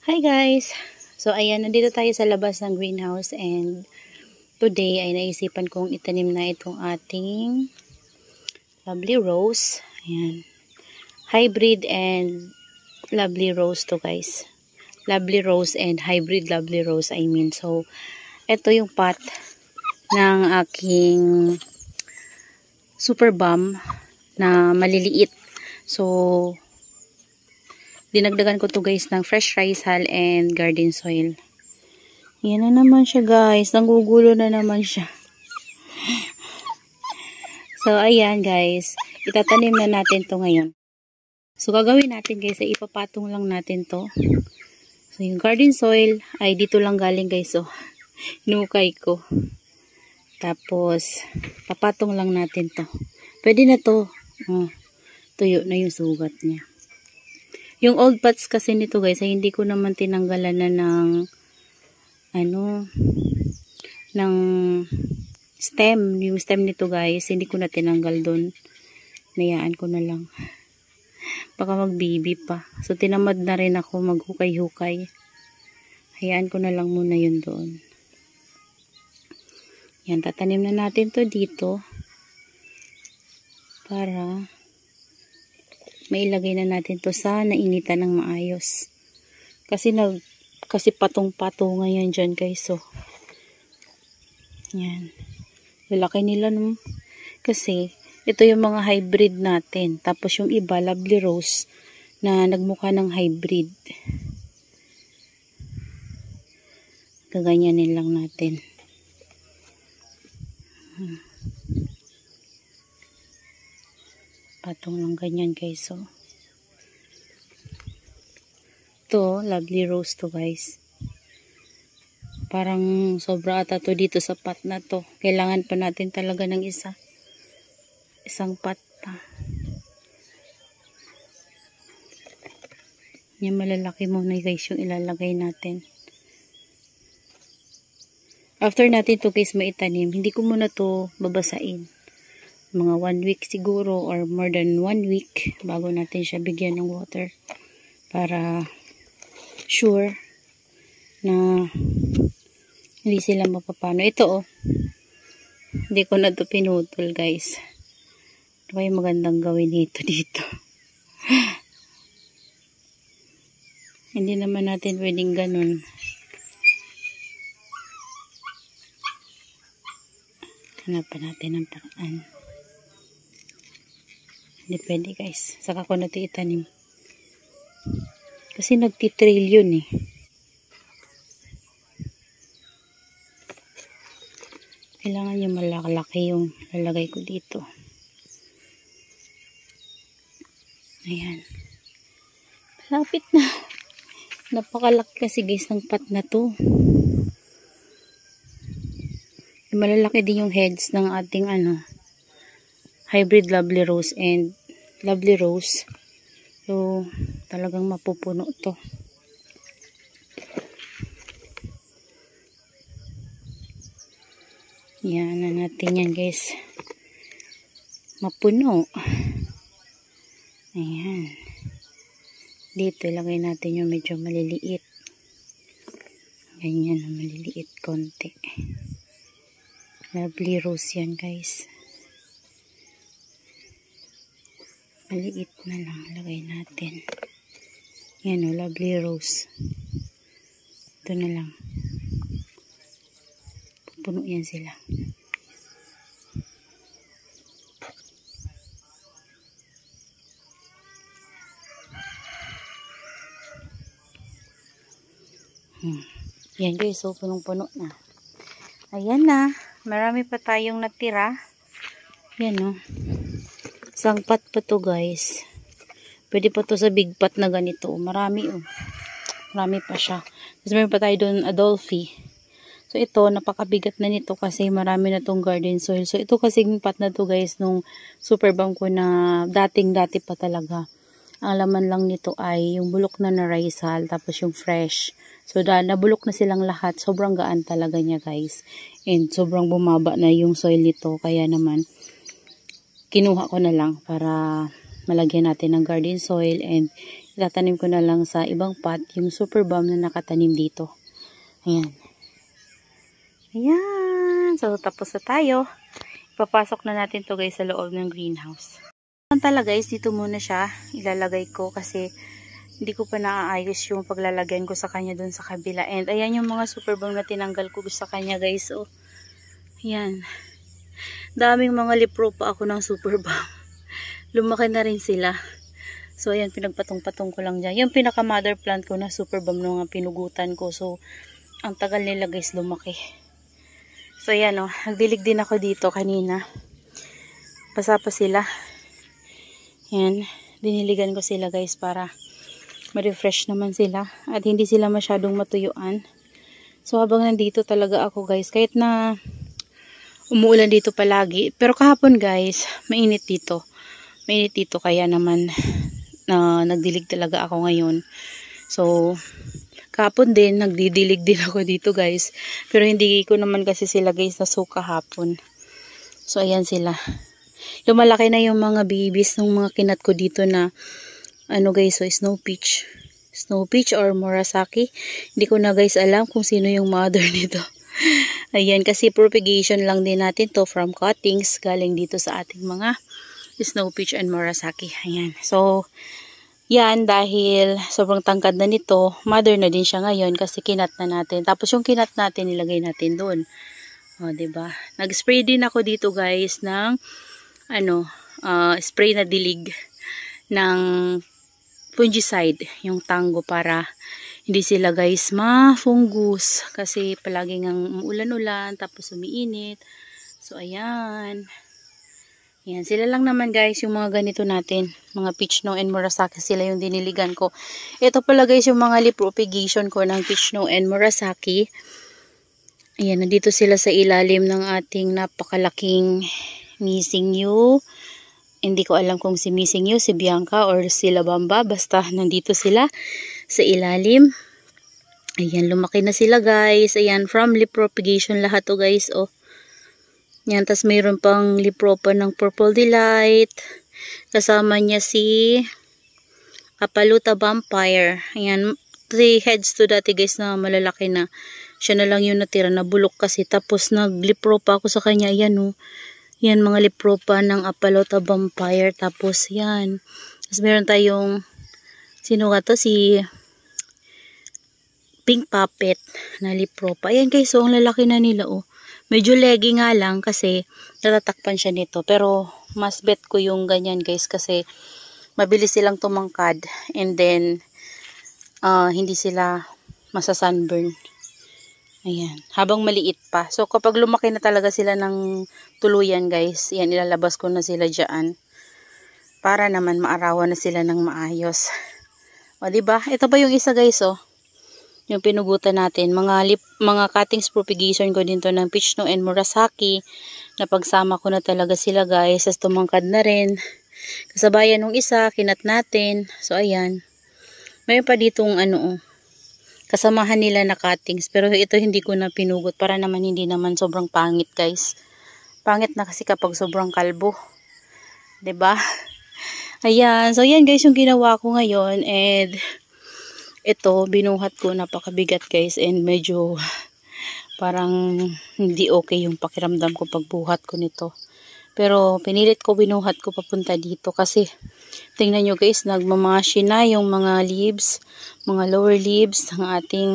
Hi guys! So ayan, nandito tayo sa labas ng greenhouse and today ay naisipan kong itanim na itong ating lovely rose. Ayan. Hybrid and lovely rose to guys. Lovely rose and hybrid lovely rose I mean. So ito yung pot ng aking super balm na maliliit. So dinagdagan ko to guys ng fresh rice hull and garden soil. Yan na naman siya guys. Nanggugulo na naman siya. So ayan guys. Itatanim na natin to ngayon. So gagawin natin guys ay ipapatong lang natin to. So yung garden soil ay dito lang galing guys. So hinukay ko. Tapos papatong lang natin to. Pwede na to. Tuyo na yung sugat niya. Yung old pots kasi nito guys ay hindi ko naman tinanggalan na ng ng stem. Yung stem nito guys hindi ko na tinanggal doon. Nayaan ko na lang. Baka magbibi pa. So tinamad na rin ako maghukay-hukay. Hayaan ko na lang muna yun doon. Yan, tatanim na natin to dito. Para mailagay na natin to sa nainitan ng maayos. Kasi patong-patong ngayon dyan guys. So, yan. Lalaki nila no. Kasi, ito yung mga hybrid natin. Tapos yung iba, lovely rose, na nagmukha ng hybrid. Gaganyanin lang natin. Patong lang ganyan guys. So, to lovely rose to guys. Parang sobra ata to dito sa pot na to. Kailangan pa natin talaga ng isang pot pa. Yung malalaki muna guys yung ilalagay natin. After natin to guys maitanim, hindi ko muna to babasain. Mga 1 week siguro or more than 1 week bago natin siya bigyan ng water para sure na hindi sila mapapano. Ito hindi ko na to pinutol guys. Ito yung magandang gawin dito. Hindi naman natin pwedeng ganun. Hanapan natin ang paraan. Hindi pwede guys. Saka ko na ito itanim. Kasi nagtitrail yun eh. Kailangan yung malaki yung lalagay ko dito. Ayan. Malapit na. Napakalaki kasi guys ng pot na to. Malalaki din yung heads ng ating hybrid lovely rose and lovely rose. So, talagang mapupuno to. Yan na natin yan guys. Mapuno. Ayan. Dito ilagay natin yung medyo maliliit. Ganyan na maliliit konti. Lovely rose yan guys. Maliit na lang lagay natin. Yan o, lovely rose. Ito na lang. Pupuno yan sila. Yan guys, so punong-puno na. Ayan na. Marami pa tayong natira. Yan o. Isang pot pa to guys. Pwede pa to sa big pot na ganito. Marami Marami pa siya. Tapos meron pa tayo doon Adolphi. So ito, napakabigat na nito kasi marami na tong garden soil. So ito kasing pot na to guys nung super balm ko na dating-dati pa talaga. Ang laman lang nito ay yung bulok na rice hull tapos yung fresh. So nabulok na silang lahat. Sobrang gaan talaga niya guys. And sobrang bumaba na yung soil nito. Kaya naman kinuha ko na lang para malagyan natin ng garden soil and Itatanim ko na lang sa ibang pot yung super balm na nakatanim dito. Ayan. Ayan. So, tapos na tayo. Ipapasok na natin to guys sa loob ng greenhouse. Samantala guys, dito muna siya ilalagay ko kasi hindi ko pa naaayos yung paglalagyan ko sa kanya dun sa kabila. And ayan yung mga super balm na tinanggal ko sa kanya guys. So, ayan. Daming mga lipro pa ako ng super balm. Lumaki na rin sila. So, ayan, pinagpatong-patong ko lang dyan. Yung pinaka-mother plant ko na super balm nung pinugutan ko. So, ang tagal nila guys lumaki. So, ayan o. Nagdilig din ako dito kanina. Basa pa sila. Ayan. Diniligan ko sila guys para ma-refresh naman sila. At hindi sila masyadong matuyuan. So, habang nandito talaga ako guys. Kahit na umuulan dito palagi. Pero kahapon guys, mainit dito. Mainit dito kaya naman nagdilig talaga ako ngayon. So, kahapon din, nagdidilig din ako dito guys. Pero hindi ko naman kasi sila guys nasuka hapon. So, ayan sila. Lumalaki na yung mga babies ng mga kinat ko dito na ano guys, so snow peach. Snow peach or Murasaki. Hindi ko na guys alam kung sino yung mother nito. Ayan, kasi propagation lang din natin to from cuttings galing dito sa ating mga snow peach and Murasaki. Ayan. So, yan, dahil sobrang tangkad na nito, mother na din siya ngayon kasi kinat na natin. Tapos yung kinat natin, nilagay natin doon. O, diba? Nag-spray din ako dito guys ng spray na dilig ng fungicide, yung tango para hindi sila guys ma-fungus kasi palagi ngang ulan-ulan tapos umiinit. So, ayan. Yan, sila lang naman guys yung mga ganito natin. Mga peach snow and Murasaki, sila yung diniligan ko. Ito pala guys yung mga leaf propagation ko ng peach snow and Murasaki. Ayan, nandito sila sa ilalim ng ating napakalaking missing you. Hindi ko alam kung si missing you, si Bianca or si Labamba. Basta nandito sila sa ilalim. Ayan, lumaki na sila guys. Ayan, from leaf propagation lahat to guys. Oh. Yan, tas mayroon pang lipropa ng Purple Delight. Kasama niya si Apaluta Vampire. Ayan, 3 heads to dati guys na malalaki na. Siya na lang yung natira na bulok kasi. Tapos naglipropa ako sa kanya. Ayan o. Yan, mga lipropa ng Apaluta Vampire. Tapos yan. Tapos meron tayong, sino ka to? Si Pink Puppet na lipropa. Ayan guys, so ang lalaki na nila oh. Medyo leggy nga lang kasi natatakpan siya nito. Pero mas bet ko yung ganyan guys kasi mabilis silang tumangkad. And then hindi sila masa-sunburn. Ayan. Habang maliit pa. So kapag lumaki na talaga sila ng tuluyan guys, yan ilalabas ko na sila dyan. Para naman maarawan na sila ng maayos. O diba? Ito pa yung isa guys oh. Yung pinugutan natin, mga cuttings propagation ko dito ng peach snow and Murasaki. Napagsama ko na talaga sila guys, as tumangkad na rin. Kasabayan nung isa, kinat natin. So ayan. Mayroon pa ditong kasamahan nila na cuttings, pero ito hindi ko na pinugot para naman hindi naman sobrang pangit guys. Pangit na kasi kapag sobrang kalbo. 'Di ba? Ayan, so ayan guys yung ginawa ko ngayon and ito, binuhat ko, napakabigat guys and medyo parang hindi okay yung pakiramdam ko pagbuhat ko nito. Pero pinilit ko, binuhat ko papunta dito kasi tingnan nyo guys, nagmamashi na yung mga leaves, mga lower leaves ng ating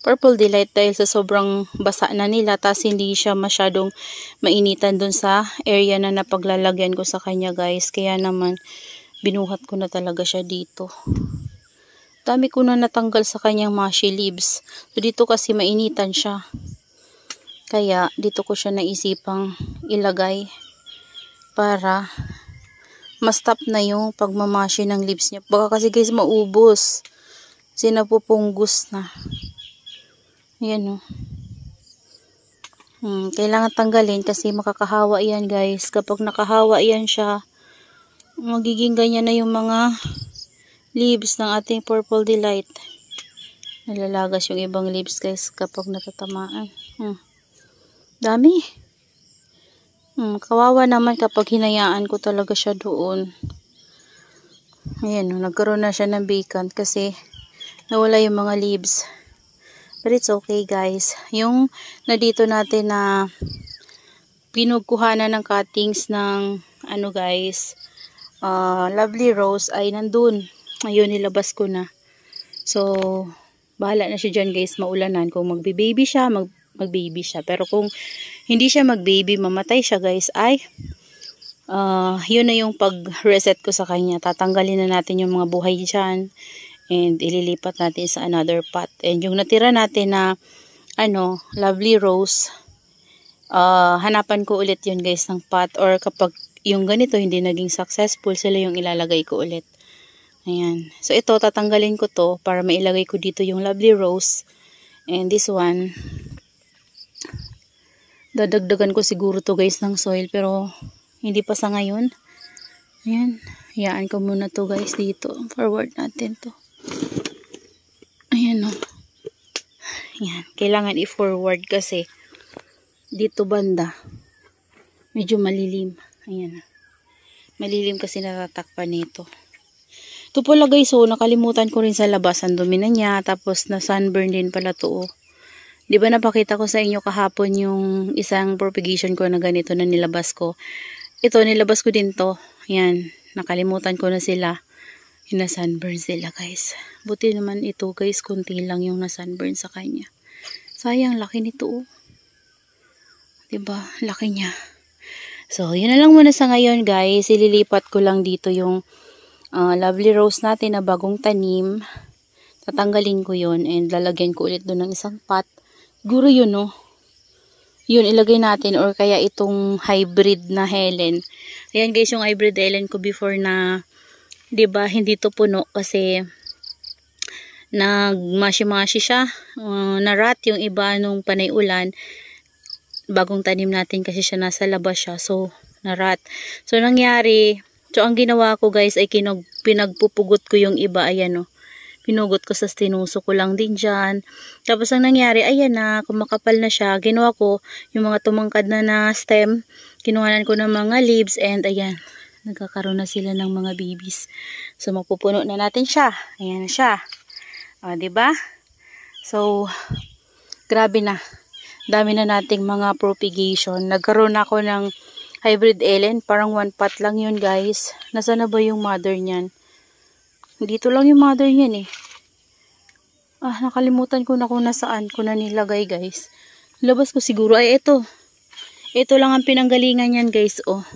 Purple Delight dahil sa sobrang basa na nila tas hindi siya masyadong mainitan dun sa area na napaglalagyan ko sa kanya guys. Kaya naman binuhat ko na talaga siya dito. Dami ko na natanggal sa kanyang mushy leaves. So dito kasi mainitan siya. Kaya dito ko siya naisipang ilagay para ma-stop na yung pagmamashi ng leaves niya. Baka kasi guys maubos. Sinapupunggus na. Ayan o. Kailangan tanggalin kasi makakahawa yan guys. Kapag nakahawa yan siya, magiging ganyan na yung mga leaves ng ating Purple Delight. Nalalagas yung ibang leaves guys kapag natatamaan. Dami. Kawawa naman kapag hinayaan ko talaga siya doon. Ayan, nagkaroon na siya ng vacant kasi nawala yung mga leaves. But it's okay guys. Yung na dito natin na pinugkuhanan ng cuttings ng ano guys, lovely rose ay nandun. Ayun, nilabas ko na. So, bahala na siya dyan guys, maulanan. Kung magbe-baby siya, mag-baby siya. Pero kung hindi siya mag-baby, mamatay siya guys, ay yun na yung pag-reset ko sa kanya. Tatanggalin na natin yung mga buhay dyan. And ililipat natin sa another pot. And yung natira natin na lovely rose, hanapan ko ulit yun guys ng pot. Or kapag yung ganito hindi naging successful, sila yung ilalagay ko ulit. Ayan. So ito, tatanggalin ko to para mailagay ko dito yung lovely rose. And this one, dadagdagan ko siguro to guys ng soil. Pero hindi pa sa ngayon. Ayan. Hayaan ko muna to guys dito. Forward natin to. Ayan o. Ayan. Kailangan i-forward kasi dito banda medyo malilim. Ayan. Malilim kasi natatakpan nito. Ito pala guys, nakalimutan ko rin sa labas. Ang dumi na niya. Tapos na sunburn din pala to. Di ba napakita ko sa inyo kahapon yung isang propagation ko na ganito na nilabas ko. Ito, nilabas ko din to. Ayan. Nakalimutan ko na sila. Yung na-sunburn sila guys. Buti naman ito guys, kunti lang yung na-sunburn sa kanya. Sayang, laki nito oh. Diba? Laki niya. So, yun na lang muna sa ngayon guys. Ililipat ko lang dito yung lovely rose natin na bagong tanim. Tatanggalin ko yun and lalagyan ko ulit doon ng isang pot. Siguro yun oh. Yun, ilagay natin or kaya itong hybrid na Helen. Ayan guys, yung hybrid Helen ko before na 'di ba, hindi to puno kasi nagmashi-mashi siya. Na-rot yung iba nung panay ulan. Bagong tanim natin kasi siya nasa labas siya. So, na-rot. So, nangyari, ang ginawa ko guys ay pinagpupugot ko yung iba. Ayan o. Pinugot ko sa tinuso ko lang din dyan. Tapos ang nangyari, ayan na, kumakapal na siya. Ginawa ko yung mga tumangkad na stem. Kinuhanan ko ng mga leaves and ayan. Nagkakaroon na sila ng mga babies. So, mapupuno na natin siya. Ayan na siya. O, diba? So, grabe na. Dami na nating mga propagation. Nagkaroon ako ng hybrid Ellen. Parang one pot lang yun, guys. Nasaan na ba yung mother niyan? Dito lang yung mother niyan eh. Nakalimutan ko na kung nasaan ko na nilagay, guys. Labas ko siguro. Ay, ito. Ito lang ang pinanggalingan niyan, guys. Oh.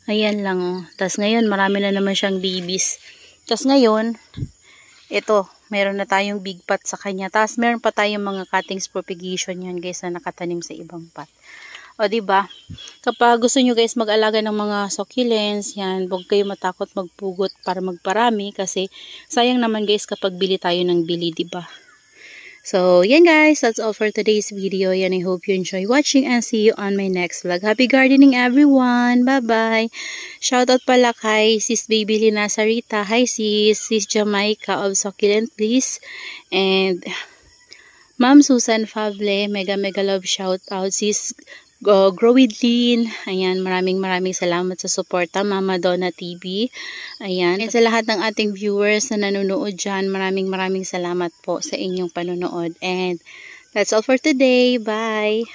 Ayan lang oh. Tapos ngayon marami na naman siyang babies. Tapos ngayon, ito, meron na tayong big pot sa kanya. Tapos meron pa tayong mga cuttings propagation yan guys na nakatanim sa ibang pot. O diba? Kapag gusto nyo guys mag-alaga ng mga succulents, yan, huwag kayo matakot magpugot para magparami kasi sayang naman guys kapag bili tayo ng bili, diba? So, yan guys, that's all for today's video. And I hope you enjoy watching and see you on my next vlog. Happy gardening everyone! Bye-bye! Shoutout pala kay Sis Baby Lina Sarita. Hi sis! Sis Jamaica of Succulent Please. And Ma'am Susan Fable, mega love shoutout. Sis Grow with Lean. Ayan, maraming salamat sa suporta, Mama Donna TV. Ayan, and sa lahat ng ating viewers na nanonood dyan, maraming salamat po sa inyong panonood. And that's all for today. Bye!